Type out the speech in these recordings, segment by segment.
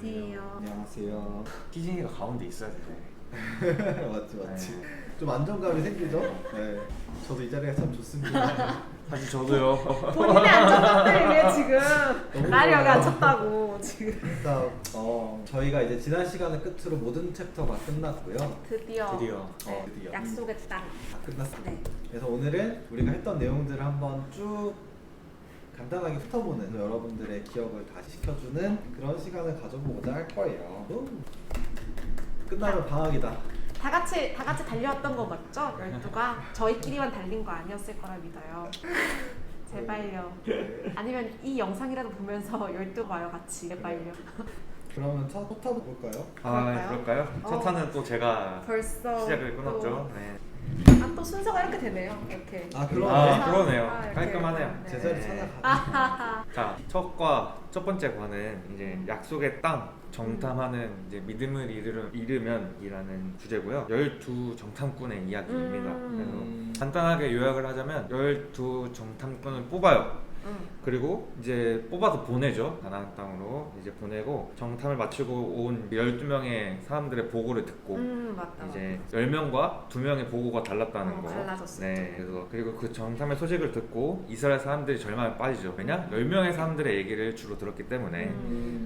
안녕하세요. 안녕하세요. 희진이가 가운데 있어야 돼. 맞지. 좀 안정감이 생기죠? 네. 저도 이 자리가 참 좋습니다. 사실 저도요. 본인의 안정감을 위해 지금 너무 나를 여기 좋아요. 앉혔다고 지금. 일단 저희가 이제 지난 시간을 끝으로 모든 챕터가 끝났고요. 드디어, 드디어. 드디어. 약속의 땅. 다 끝났습니다. 네. 그래서 오늘은 우리가 했던 내용들을 한번 쭉 간단하게 훑어보는 여러분들의 기억을 다시 시켜주는 그런 시간을 가져보고자 할 거예요. 끝나면 방학이다. 다 같이 달려왔던 거 맞죠? 12가 저희끼리만 달린 거 아니었을 거라 믿어요. 제발요. 아니면 이 영상이라도 보면서 12 와요 같이. 제발요. 그러면 첫 챕터도 볼까요? 아, 그럴까요? 첫 탄은 또 제가 벌써 시작을 끊었죠. 네. 또 순서가 이렇게 되네요. 이렇게. 그러네. 그러네요. 이렇게. 깔끔하네요. 네. 제자리 찾아가. 자, 첫 번째 관은 이제 약속의 땅 정탐하는 이제 믿음을 잃으면이라는 주제고요. 12 정탐꾼의 이야기입니다. 그래서 간단하게 요약을 하자면 12 정탐꾼을 뽑아요. 그리고 이제 뽑아서 보내죠. 가나안 땅으로 이제 보내고 정탐을 마치고 온 12명의 사람들의 보고를 듣고 맞다. 이제 10명과 2명의 보고가 달랐다는 거. 달라졌었죠. 네. 그리고 그 정탐의 소식을 듣고 이스라엘 사람들이 절망에 빠지죠. 왜냐? 10명의 사람들의 얘기를 주로 들었기 때문에.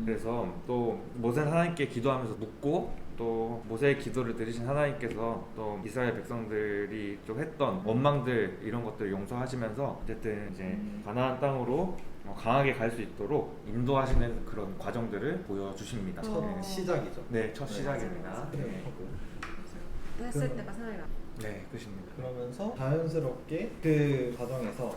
그래서 또 모세는 하나님께 기도하면서 묻고 또 모세의 기도를 들으신 하나님께서 또 이스라엘 백성들이 또 했던 원망들 이런 것들을 용서하시면서 어쨌든 이제 가나안 땅으로 강하게 갈 수 있도록 인도하시는 그런 과정들을 보여주십니다. 첫 시작이죠. 네, 첫 시작입니다. 네. 했을 때가 생각이 나. 네, 끝입니다. 그러면서 자연스럽게 그 과정에서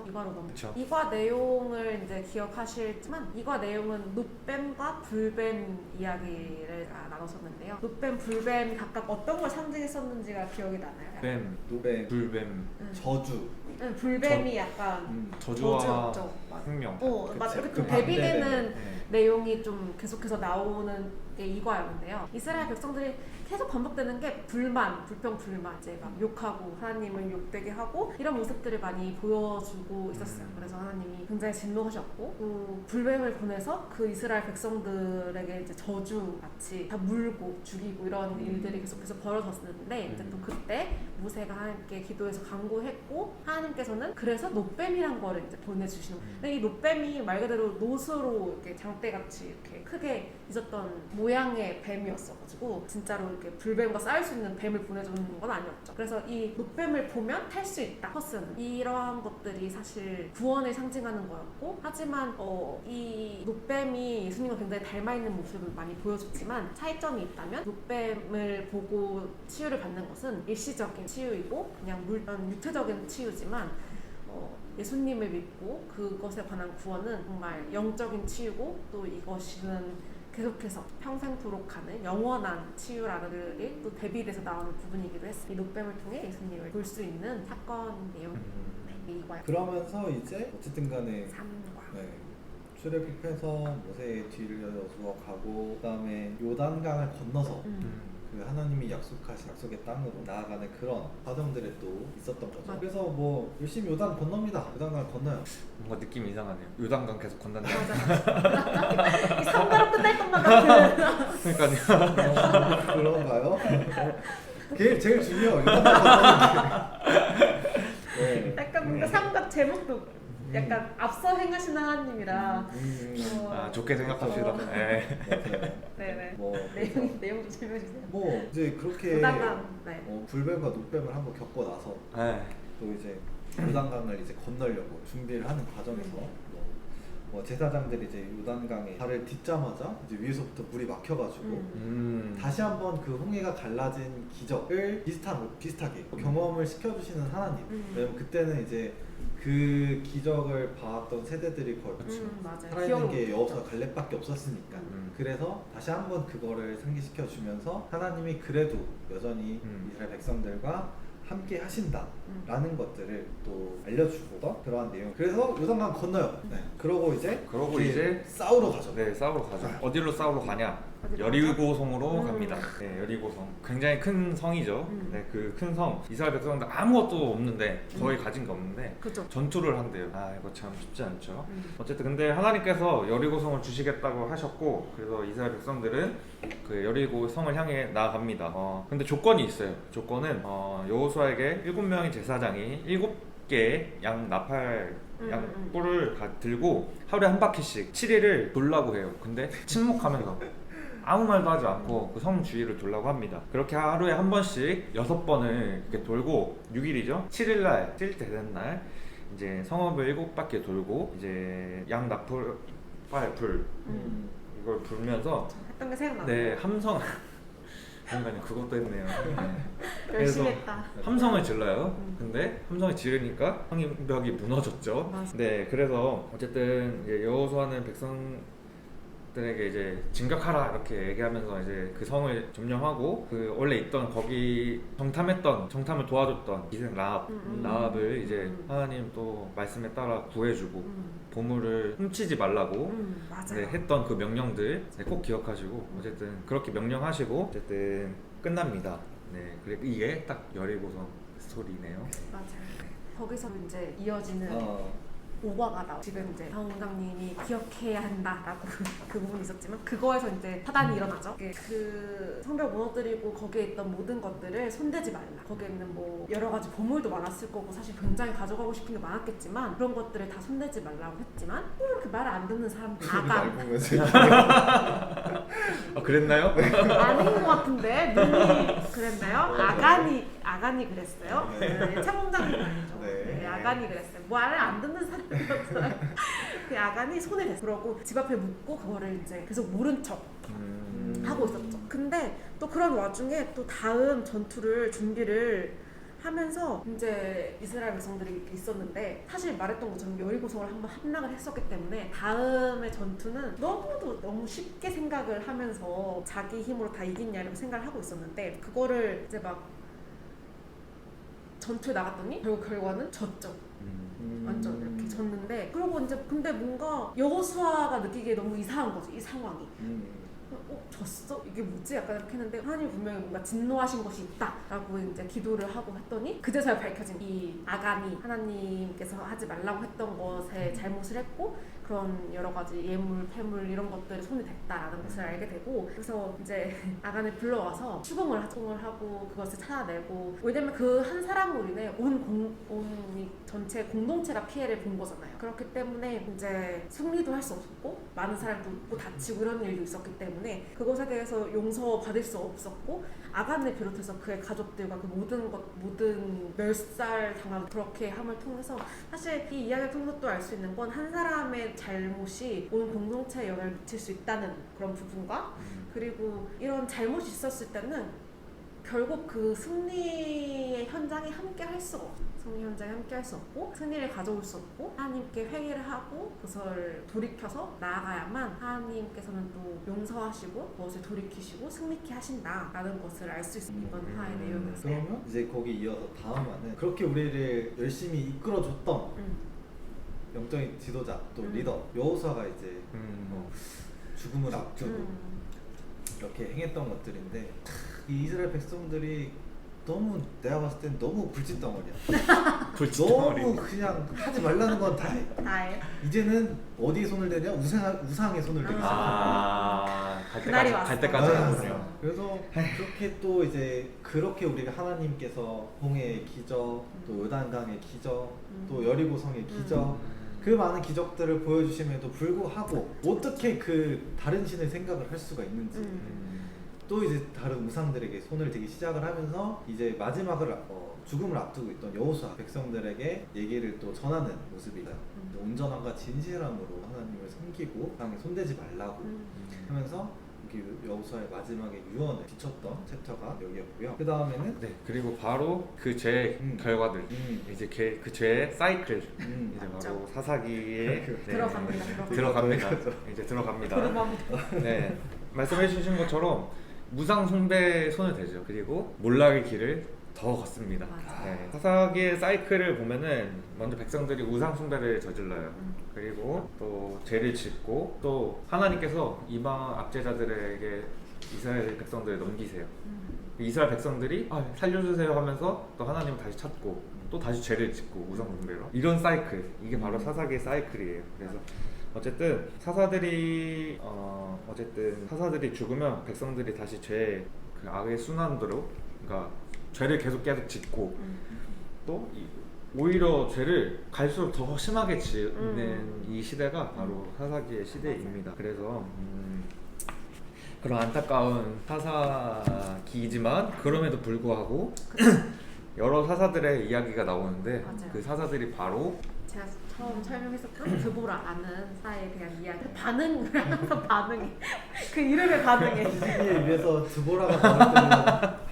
이과로 넘어. 그쵸. 이과 내용을 이제 기억하실지만 이과 내용은 눕뱀과 불뱀 이야기를 나눴었는데요. 눕뱀, 불뱀 각각 어떤 걸 상징했었는지가 기억이 나나요? 뱀, 노뱀, 불뱀, 저주. 불뱀이 약간 저주와 저주였죠. 맞아. 생명. 맞아. 그치. 이렇게 그 좀 대비되는 반대되는. 네. 내용이 좀 계속해서 나오는 게 이과였는데요. 이스라엘 백성들이 계속 반복되는 게 불평, 불만, 이제 막 욕하고 하나님을 욕되게 하고 이런 모습들을 많이 보여주고 있었어요. 그래서 하나님이 굉장히 진노하셨고 또 불뱀을 보내서 그 이스라엘 백성들에게 이제 저주같이 다 물고 죽이고 이런 일들이 계속해서 벌어졌는데 이제 또 그때 모세가 하나님께 기도해서 간구했고 하나님께서는 그래서 놋뱀이란 거를 이제 보내주시는 거예요. 근데 이 놋뱀이 말 그대로 놋으로 이렇게 장대같이 이렇게 크게 있었던 모양의 뱀이었어가지고 진짜로 이렇게 불뱀과 싸울 수 있는 뱀을 보내주는 건 아니었죠. 그래서 이 놋뱀을 보면 탈 수 있다. 퍼스는 이러한 것들이 사실 구원을 상징하는 거였고 하지만 이 놋뱀이 예수님과 굉장히 닮아있는 모습을 많이 보여줬지만 차이점이 있다면 놋뱀을 보고 치유를 받는 것은 일시적인 치유이고 그냥 육체적인 치유지만 예수님을 믿고 그것에 관한 구원은 정말 영적인 치유고 또 이것은 계속해서 평생토록 가는 영원한 치유라는 게 또 대비돼서 나오는 부분이기도 했어요. 이 놋뱀을 통해 예수님을 볼 수 있는 사건이에요. 이과요. 그러면서 이제 어쨌든 간에 3과. 네. 출애굽해서 모세의 뒤를 이어서 가고 그다음에 요단강을 건너서 그 하나님이 약속하신 약속의 땅으로 나아가는 그런 과정들이 또 있었던 거죠. 맞아. 그래서 뭐 열심히 요단 건넙니다. 요단강 건너요. 뭔가 느낌이 이상하네요. 요단강 계속 건넌다. 맞아. 이 3과로 끝날 것만 같은. 그러니까요. 그런가요? 그게 제일 중요해요. 요단강 건너는 게. 네. 약간 뭔가 3과 제목도 약간 앞서 행하신 하나님이라 좋게 생각합시다. 네. 맞아요. 네네. 뭐 내용 좀 설명해 주세요. 뭐 이제 그렇게 요단강. 네. 불뱀과 놋뱀을 한번 겪고 나서 네. 또 이제 요단강을 이제 건너려고 준비를 하는 과정에서 뭐 제사장들이 이제 요단강에 발을 딛자마자 이제 위에서부터 물이 막혀가지고 다시 한번 그 홍해가 갈라진 기적을 비슷하게 경험을 시켜주시는 하나님. 왜냐면 그때는 이제 그 기적을 봤던 세대들이 거의 맞아요. 살아있는 게 여호수아 갈렙밖에 없었으니까. 그래서 다시 한번 그거를 상기시켜 주면서 하나님이 그래도 여전히 이스라엘 백성들과 함께 하신다라는 것들을 또 알려주고 그러한 내용. 그래서 요단강 건너요. 네. 그러고 이제 그러고 이제 싸우러 가죠. 네, 싸우러 가죠. 어디로 싸우러 가냐? 여리고성으로 갑니다. 네, 여리고성. 굉장히 큰 성이죠. 네, 그 큰 성. 이스라엘 백성들 아무것도 없는데 거의 가진 게 없는데 그죠. 전투를 한대요. 아 이거 참 쉽지 않죠. 어쨌든 근데 하나님께서 여리고성을 주시겠다고 하셨고 그래서 이스라엘 백성들은 그 여리고성을 향해 나아갑니다. 근데 조건이 있어요. 조건은 여호수아에게 7명의 제사장이 7개의 양 나팔 양 뿔을 들고 하루에 한 바퀴씩 7일을 돌라고 해요. 근데 침묵하면서 아무 말도 하지 않고 그 성 주위를 돌라고 합니다. 그렇게 하루에 한 번씩 6번을 이렇게 돌고 6일이죠. 7일날 7일 때 되는 날 이제 성읍을 7바퀴 돌고 이제 양 나팔 불 이걸 불면서 했던 게 생각나요. 네 함성 뭔가 그것도 했네요. 열심히 그래서 했다. 함성을 질러요. 근데 함성을 지르니까 성벽이 무너졌죠. 맞아. 네, 그래서 어쨌든 이제 여호수아는 백성들에게 이제 진격하라 이렇게 얘기하면서 이제 그 성을 점령하고 그 원래 있던 거기 정탐을 도와줬던 기생 라합을 이제 하나님 또 말씀에 따라 구해주고 보물을 훔치지 말라고 맞아요. 네, 했던 그 명령들 꼭 기억하시고 어쨌든 그렇게 명령하시고 어쨌든 끝납니다. 네, 그래 이게 딱 여리고성 스토리네요. 맞아요. 거기서 이제 이어지는 오과가 나와. 지금 이제 강 원장님이 기억해야 한다라고 그 부분이 있었지만 그거에서 이제 파단이 일어나죠. 그 성벽 무너뜨리고 거기에 있던 모든 것들을 손대지 말라. 거기에 있는 뭐 여러 가지 보물도 많았을 거고 사실 굉장히 가져가고 싶은 게 많았겠지만 그런 것들을 다 손대지 말라고 했지만 그 말을 안 듣는 사람들 날 보면서 그랬나요? 아닌 것 같은데 눈이 그랬나요? 아간이 그랬어요. 네, 차공장님 아니죠. 네, 아간이 그랬어요. 말을 안 듣는 사람이었어요. 그 아간이 손을 댔어요. 그러고 집 앞에 묻고 그거를 이제 계속 모른 척 하고 있었죠. 근데 또 그런 와중에 또 다음 전투를 준비를 하면서 이제 이스라엘 백성들이 있었는데 사실 말했던 것처럼 여리고성을 한번 함락을 했었기 때문에 다음의 전투는 너무 쉽게 생각을 하면서 자기 힘으로 다 이기냐 이렇게 생각을 하고 있었는데 그거를 이제 막 전투에 나갔더니 결과는 졌죠. 완전 이렇게 졌는데 그러고 이제 근데 뭔가 여호수아가 느끼기에 너무 이상한 거지 이 상황이. 졌어? 이게 뭐지? 약간 이렇게 했는데 하나님이 분명히 뭔가 진노하신 것이 있다라고 이제 기도를 하고 했더니 그제서야 밝혀진 이 아간이 하나님께서 하지 말라고 했던 것에 잘못을 했고 그런 여러 가지 예물, 폐물 이런 것들이 손이 댔다라는 것을 알게 되고 그래서 이제 아간을 불러와서 추궁을 하고 그것을 찾아내고 왜냐면 그 한 사람으로 인해 온 이 전체 공동체가 피해를 본 거잖아요. 그렇기 때문에 이제 승리도 할 수 없었고 많은 사람도 웃고 다치고 이런 일도 있었기 때문에 그것에 대해서 용서받을 수 없었고 아간을 비롯해서 그의 가족들과 그 모든 멸살 당한 그렇게 함을 통해서 사실 이 이야기를 통해서 또 알 수 있는 건 한 사람의 잘못이 온 공동체에 영향을 미칠 수 있다는 그런 부분과 그리고 이런 잘못이 있었을 때는 결국 그 승리의 현장에 함께 할 수가 없어요. 승리 현장에 함께 할 수 없고 승리를 가져올 수 없고 하나님께 회개를 하고 그것을 돌이켜서 나아가야만 하나님께서는 또 용서하시고 그것을 돌이키시고 승리케 하신다라는 것을 알 수 있는 이번 화의 내용이었어요. 그러면 이제 거기 이어서 다음 화는 그렇게 우리를 열심히 이끌어줬던 영적인 지도자 또 리더 여호수아가 이제 죽음을 앞두고 이렇게 행했던 것들인데 이 이스라엘 백성들이 너무 내가 봤을 땐 너무 불짓덩어리야. 너무 그냥 하지 말라는 건 다 해. 다해. 이제는 어디에 손을 대냐? 우상에 손을 대기 그날이 왔어. 갈 때까지 하거든요. 그래서 그렇게 또 이제 그렇게 우리가 하나님께서 홍해의 기적, 또 요단강의 기적, 또 여리고성의 기적 그 많은 기적들을 보여주심에도 불구하고 어떻게 그 다른 신을 생각을 할 수가 있는지 또 이제 다른 우상들에게 손을 대기 시작을 하면서 이제 마지막을 죽음을 앞두고 있던 여호수아 백성들에게 얘기를 또 전하는 모습이다. 온전함과 진실함으로 하나님을 섬기고 우상에 손대지 말라고 하면서 여호수아의 마지막에 유언을 비쳤던 챕터가 여기였고요. 그 다음에는 네, 그리고 바로 그 죄 결과들 이제 그 죄의 사이클 이제 바로 사사기에 들어갑니다. 이제 들어갑니다. 네, 말씀해 주신 것처럼 무상 숭배에 손을 대죠. 그리고 몰락의 길을 더 걷습니다. 맞아요. 네. 사사기의 사이클을 보면은 먼저 백성들이 우상 숭배를 저질러요. 그리고 또 죄를 짓고 또 하나님께서 이방 압제자들에게 이스라엘 백성들을 넘기세요. 이스라엘 백성들이 살려주세요 하면서 또 하나님을 다시 찾고 또 다시 죄를 짓고 우상 숭배로 이런 사이클, 이게 바로 사사기의 사이클이에요. 그래서 어쨌든 사사들이 죽으면 백성들이 다시 그 악의 순환대로, 그러니까 죄를 계속 짓고 또 오히려 죄를 갈수록 더 심하게 짓는 이 시대가 바로 사사기의 시대입니다. 그래서 그런 안타까운 사사기이지만 그럼에도 불구하고 여러 사사들의 이야기가 나오는데 맞아요. 그 사사들이 바로 제가 처음 설명했었던 드보라라는 사에 대한 이야기. 반응을 항상 반응해. 그 이름에 반응해. 선생님에 비해서 드보라가 나올 때는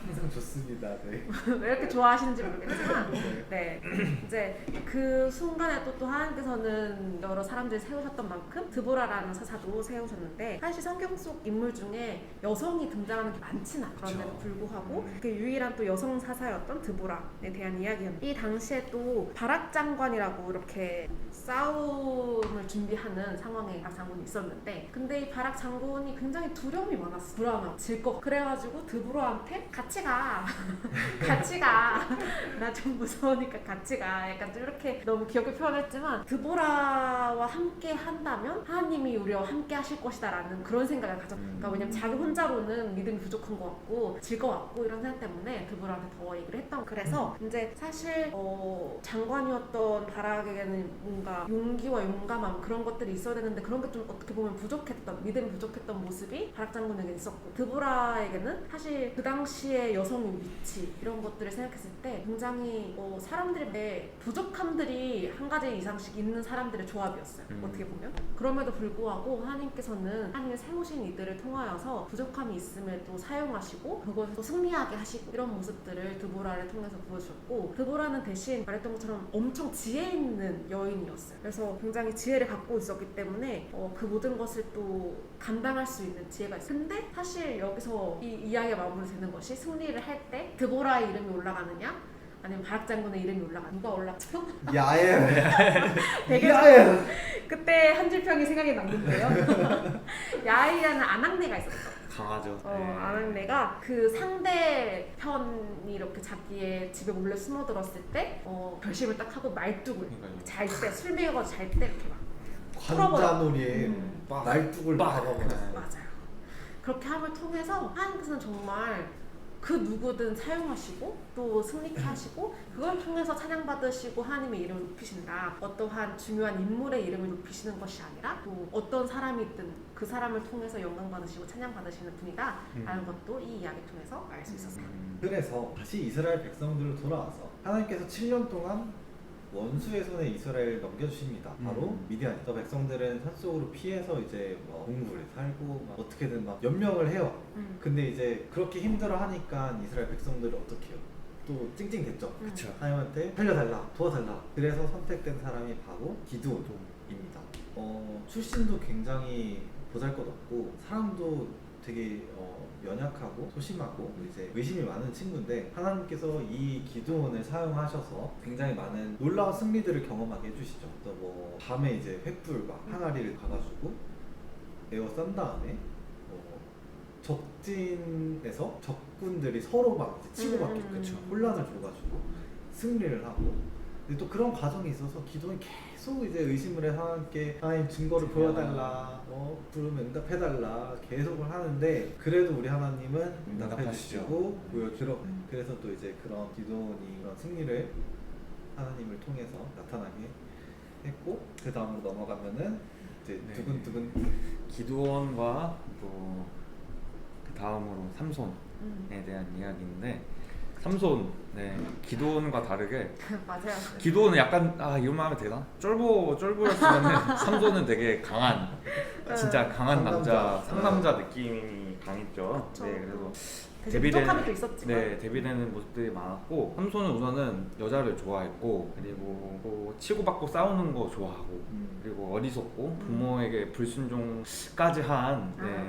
항상 좋습니다. 네. 왜 이렇게 좋아하시는지 모르겠지만, 네, 이제 그 순간에 또 하나님께서는 여러 사람들이 세우셨던 만큼 드보라라는 사사도 세우셨는데, 사실 성경 속 인물 중에 여성이 등장하는 게 많진 않아요. 그럼에도 불구하고 그 유일한 또 여성 사사였던 드보라에 대한 이야기였는데, 이 당시에 또 바락 장관이라고 이렇게 싸움을 준비하는 상황에 바락 장군이 있었는데, 근데 이 바락 장군이 굉장히 두려움이 많았어. 불안하고 질 것. 그래가지고 드보라한테 같이 가. 같이 가. 나 좀 무서우니까 같이 가. 약간 좀 이렇게 너무 귀엽게 표현했지만, 드보라와 함께 한다면 하나님이 우리와 함께 하실 것이다 라는 그런 생각을 가졌어요. 그러니까 왜냐면 자기 혼자로는 믿음이 부족한 것 같고 질 것 같고 이런 생각 때문에 드보라한테 더 얘기를 했던. 그래서 이제 사실 장관이었던 바락에게는 뭔가 용기와 용감함 그런 것들이 있어야 되는데, 그런 게 좀 어떻게 보면 부족했던, 믿음이 부족했던 모습이 바락 장군에게 있었고, 드보라에게는 사실 그 당시에 여성의 위치 이런 것들을 생각했을 때 굉장히 사람들의 부족함들이 한 가지 이상씩 있는 사람들의 조합이었어요. 어떻게 보면. 그럼에도 불구하고 하나님께서는 하나님의 세우신 이들을 통하여서 부족함이 있음에도 사용하시고 그것을 또 승리하게 하시고, 이런 모습들을 드보라를 통해서 보여주셨고, 드보라는 대신 말했던 것처럼 엄청 지혜 있는 여인이었어요. 그래서 굉장히 지혜를 갖고 있었기 때문에 그 모든 것을 또 감당할 수 있는 지혜가 있어요. 근데 사실 여기서 이 이야기가 마무리되는 것이, 승리를 할 때 드보라의 이름이 올라가느냐 아니면 바락 장군의 이름이 올라가, 누가 올랐죠? 야예. 되게 야예. 그때 한 줄평이 생각이 났는데요. 야이라는 아낙네가 있었어. 강하죠. 아낙네가 그 상대편이 이렇게 자기의 집에 몰래 숨어들었을 때 결심을 딱 하고 말뚝을 잘 때, 술 먹여가지고 잘 때 이렇게 막 관자놀이에 말뚝을 빡. 박아버렸어요. 맞아요. 그렇게 함을 통해서 하나님께서는 정말 그 누구든 사용하시고 또 승리케 하시고, 그걸 통해서 찬양받으시고 하나님의 이름을 높이신다. 어떠한 중요한 인물의 이름을 높이시는 것이 아니라 또 어떤 사람이든 그 사람을 통해서 영광 받으시고 찬양 받으시는 분이다 라는 것도 이 이야기 통해서 알 수 있었어요. 그래서 다시 이스라엘 백성들로 돌아와서 하나님께서 7년 동안 원수의 손에 이스라엘을 넘겨주십니다. 바로 미디안. 저 백성들은 산속으로 피해서 이제 동굴에 살고 어떻게든 연명을 해요. 근데 이제 그렇게 힘들어하니까 이스라엘 백성들이 어떻게 해요? 또 찡찡댔죠. 그쵸. 하나님한테 살려달라, 도와달라. 그래서 선택된 사람이 바로 기드온입니다. 출신도 굉장히 보잘것없고 사람도 되게 연약하고 소심하고 이제 의심이 많은 친구인데, 하나님께서 이 기드온을 사용하셔서 굉장히 많은 놀라운 승리들을 경험하게 해주시죠. 또 밤에 이제 횃불과 항아리를 가가지고 에워싼 다음에 적진에서 적군들이 서로 막 이제 치고받게 혼란을 줘가지고 승리를 하고, 근데 또 그런 과정이 있어서 기도는 계속 이제 의심을 해서 하나님께 하나님 증거를 보여달라, 부르면 응답해달라 계속을 하는데, 그래도 우리 하나님은 응답해주시고 보여주러. 그래서 또 이제 그런 기도니 그런 승리를 하나님을 통해서 나타나게 했고, 그 다음으로 넘어가면은 이제 두근두근 기드온과 또 그 다음으로 삼손에 대한 이야기인데, 삼손, 기드온과 다르게 맞아요. 기드온은 약간 이런 말 하면 되나? 쫄보였으면 삼손은 되게 강한, 진짜 강한 남자, 상남자 느낌이 강했죠. 그쵸. 네, 그래서 부족함이 또 있었지만. 네, 대비되는 모습들이 많았고 삼손은 우선은 여자를 좋아했고 그리고 뭐 치고받고 싸우는 거 좋아하고 그리고 어리석고 부모에게 불순종까지 한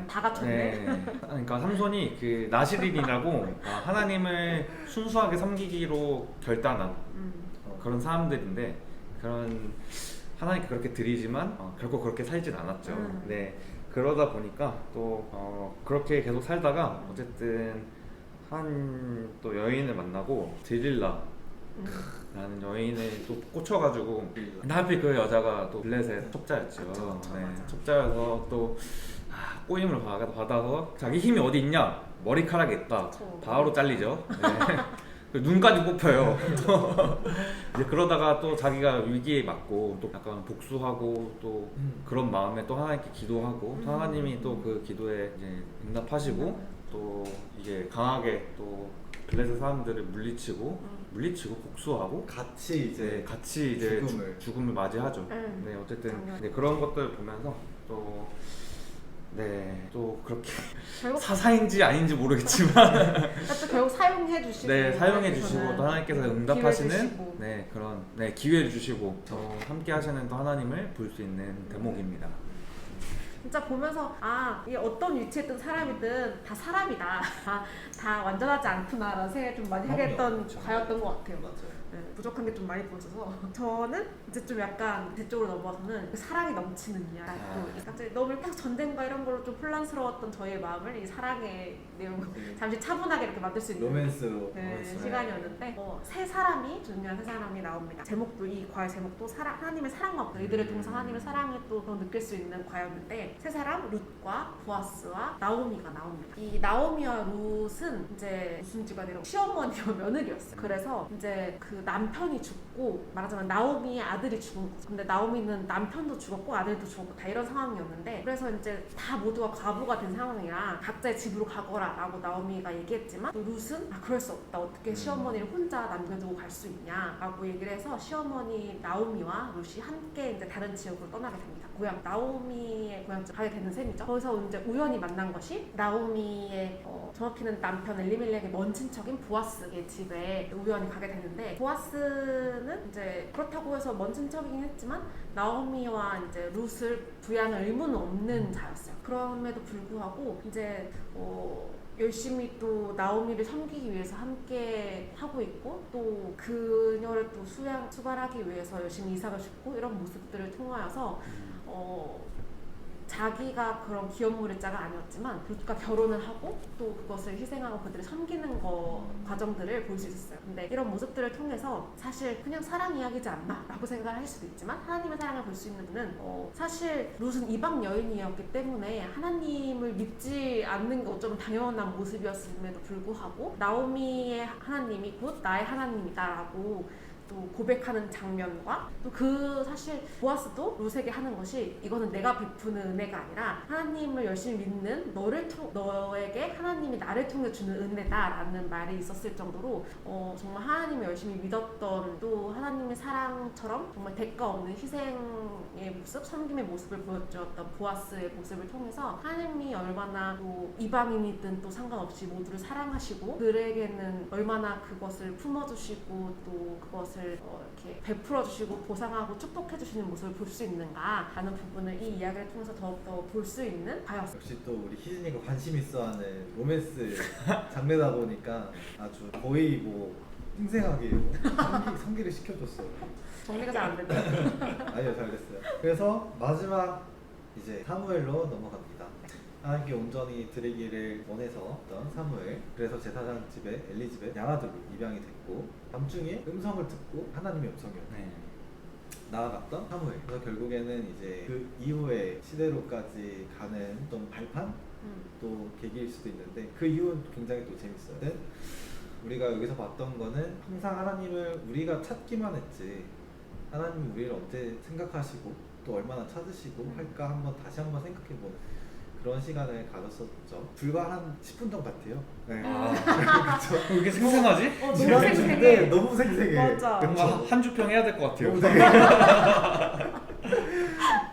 다 갖췄네. 네. 그러니까 삼손이 그 나시린이라고 하나님을 순수하게 섬기기로 결단한 그런 사람들인데 그런 하나님께 그렇게 드리지만 결국 그렇게 살진 않았죠. 네. 그러다 보니까 또 그렇게 계속 살다가 어쨌든 한 또 여인을 만나고 드릴라 라는 여인을 또 꽂혀가지고 하필 그 여자가 또 블레셋 첩자였죠. 그쵸, 네, 맞아. 첩자여서 또 꼬임을 받아서 자기 힘이 어디 있냐? 머리카락에 있다. 그쵸. 바로 잘리죠. 네. 눈까지 뽑혀요. 이제 그러다가 또 자기가 위기에 맞고 또 약간 복수하고 또 그런 마음에 또 하나님께 기도하고 또 하나님이 또 그 기도에 이제 응답하시고 또 이게 강하게 또 블레셋 사람들을 물리치고 복수하고 같이 이제 죽음을 맞이하죠. 네, 어쨌든 네, 그런 것들 보면서 또 또 그렇게 결국 사사인지 아닌지 모르겠지만 또 결국 사용해 주시고 네, 사용해 주시고 또 하나님께서 응답하시는 기회 주시고. 그런 기회를 주시고 함께 하시는 또 하나님을 볼 수 있는 대목입니다. 진짜 보면서 이게 어떤 위치에 있던 사람이든 다 사람이다. 다 완전하지 않구나라는 생각을 좀 많이 하게 했던 그렇죠. 과였던 것 같아요. 맞아요. 네, 부족한 게 좀 많이 보여져서 저는 이제 좀 약간 제 쪽으로 넘어가서는 그 사랑이 넘치는 이야기 갑자기 너무 계속 전쟁과 이런 걸로 좀 혼란스러웠던 저의 마음을 이 사랑의 내용 잠시 차분하게 이렇게 만들 수 있는 로맨스로 시간이었는데 세 사람이 중요한 세 사람이 나옵니다. 제목도 이 과의 제목도 하나님의 사랑과 이들을 통해서 하나님의 사랑을 또 느낄 수 있는 과였는데 세 사람 룻과 보아스와 나오미가 나옵니다. 이 나오미와 룻은 이제 무슨 집안이라고 시어머니와 며느리였어요. 그래서 이제 그 남편이 죽고 말하자면 나오미의 아들이 죽은 거죠. 근데 나오미는 남편도 죽었고 아들도 죽었고 다 이런 상황이었는데 그래서 이제 다 모두가 과부가 된 상황이라 각자의 집으로 가거라 라고 나오미가 얘기했지만 또 룻은 그럴 수 없다. 어떻게 시어머니를 혼자 남겨두고 갈 수 있냐 라고 얘기를 해서 시어머니 나오미와 룻이 함께 이제 다른 지역으로 떠나게 됩니다. 나오미의 고향집 가게 되는 셈이죠. 거기서 이제 우연히 만난 것이 나오미의 정확히는 남편 엘리멜렉의 먼 친척인 보아스의 집에 우연히 가게 되는데 보아스는 이제 그렇다고 해서 먼 친척이긴 했지만 나오미와 이제 룻을 부양할 의무는 없는 자였어요. 그럼에도 불구하고 이제 열심히 또 나오미를 섬기기 위해서 함께 하고 있고 또 그녀를 또 수발하기 위해서 열심히 이삭을 줍고 이런 모습들을 통하여서 자기가 그런 기업물의 자가 아니었지만 룻과 결혼을 하고 또 그것을 희생하고 그들을 섬기는 과정들을 볼 수 있었어요. 근데 이런 모습들을 통해서 사실 그냥 사랑 이야기지 않나 라고 생각을 할 수도 있지만 하나님의 사랑을 볼 수 있는 분은 사실 룻은 이방 여인이었기 때문에 하나님을 믿지 않는 게 어쩌면 당연한 모습이었음에도 불구하고 나오미의 하나님이 곧 나의 하나님이다 라고 또 고백하는 장면과 또 그 사실 보아스도 룻에게 하는 것이 이거는 내가 베푸는 은혜가 아니라 하나님을 열심히 믿는 너에게 하나님이 나를 통해 주는 은혜다라는 말이 있었을 정도로 정말 하나님을 열심히 믿었던 또 하나님의 사랑처럼 정말 대가 없는 희생의 모습, 섬김의 모습을 보여주었던 보아스의 모습을 통해서 하나님이 얼마나 또 이방인이든 또 상관없이 모두를 사랑하시고 그들에게는 얼마나 그것을 품어주시고 또 그것을 이렇게 베풀어 주시고 보상하고 축복해 주시는 모습을 볼 수 있는가 하는 부분을 이 이야기를 통해서 더욱더 볼 수 있는 과였습니다. 역시 또 우리 희진이가 관심 있어하는 로맨스 장르다 보니까 아주 거의 뭐 생생하게 상기를 시켜줬어요. 정리가 잘 안 된다. 아니요, 잘 됐어요. 그래서 마지막 이제 사무엘로 넘어갑니다. 하나님께 온전히 드리기를 원해서 어떤 사무엘, 그래서 제사장 집에 엘리즈벳 양아들로 입양이 됐고 밤중에 음성을 듣고 하나님의 음성이었고 나아갔던 사무엘. 그래서 결국에는 이제 그 이후에 시대로까지 가는 좀 발판 또 계기일 수도 있는데 그 이유는 굉장히 또 재밌어요. 우리가 여기서 봤던 거는 항상 하나님을 우리가 찾기만 했지 하나님이 우리를 언제 생각하시고 또 얼마나 찾으시고 할까 다시 한번 생각해보는 그런 시간을 가졌었죠. 불과 한 10분 정도 같아요. 네. 그렇죠. 이게 생생하지? 너무 생생해. 네, 너무 생생해. 맞아. 뭔가 한 주평 해야 될 것 같아요.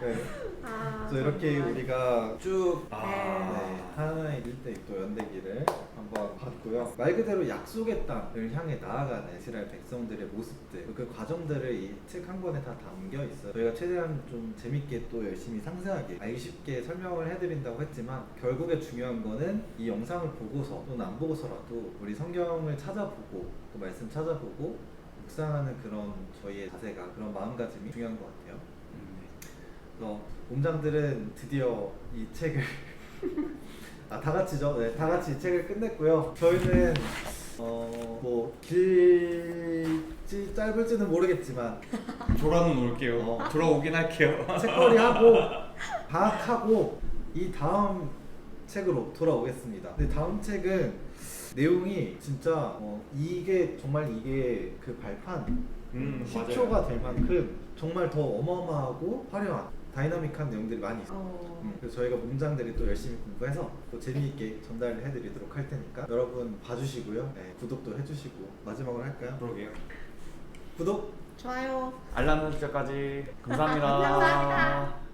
네. 이렇게 정말. 우리가 쭉 네. 하나의 1대 또 연대기를 한번 봤고요. 말 그대로 약속의 땅을 향해 나아가는 이스라엘 백성들의 모습들, 그 과정들을 이 책 한 권에 다 담겨 있어요. 저희가 최대한 좀 재밌게 또 열심히 상세하게 알기 쉽게 설명을 해드린다고 했지만 결국에 중요한 거는 이 영상을 보고서 또는 안 보고서라도 우리 성경을 찾아보고 또 말씀 찾아보고 묵상하는 그런 저희의 자세가, 그런 마음가짐이 중요한 것 같아요. 그래서 몸장들은 드디어 이 책을 다 같이죠. 네, 다 같이 이 책을 끝냈고요. 저희는 뭐 길지 짧을지는 모르겠지만 돌아는 올게요. 돌아오긴 할게요. 책거리 하고 방학하고 이 다음 책으로 돌아오겠습니다. 근데 다음 책은 내용이 진짜 이게 정말 이게 그 발판 시초가 될 만큼 정말 더 어마어마하고 화려한 다이나믹한 내용들이 많이 있어요. 그래서 저희가 몸장들이 또 열심히 공부해서 또 재미있게 전달을 해드리도록 할 테니까 여러분 봐주시고요. 네, 구독도 해주시고 마지막으로 할까요? 그러게요. 구독! 좋아요. 알람 설정까지 감사합니다. 감사합니다.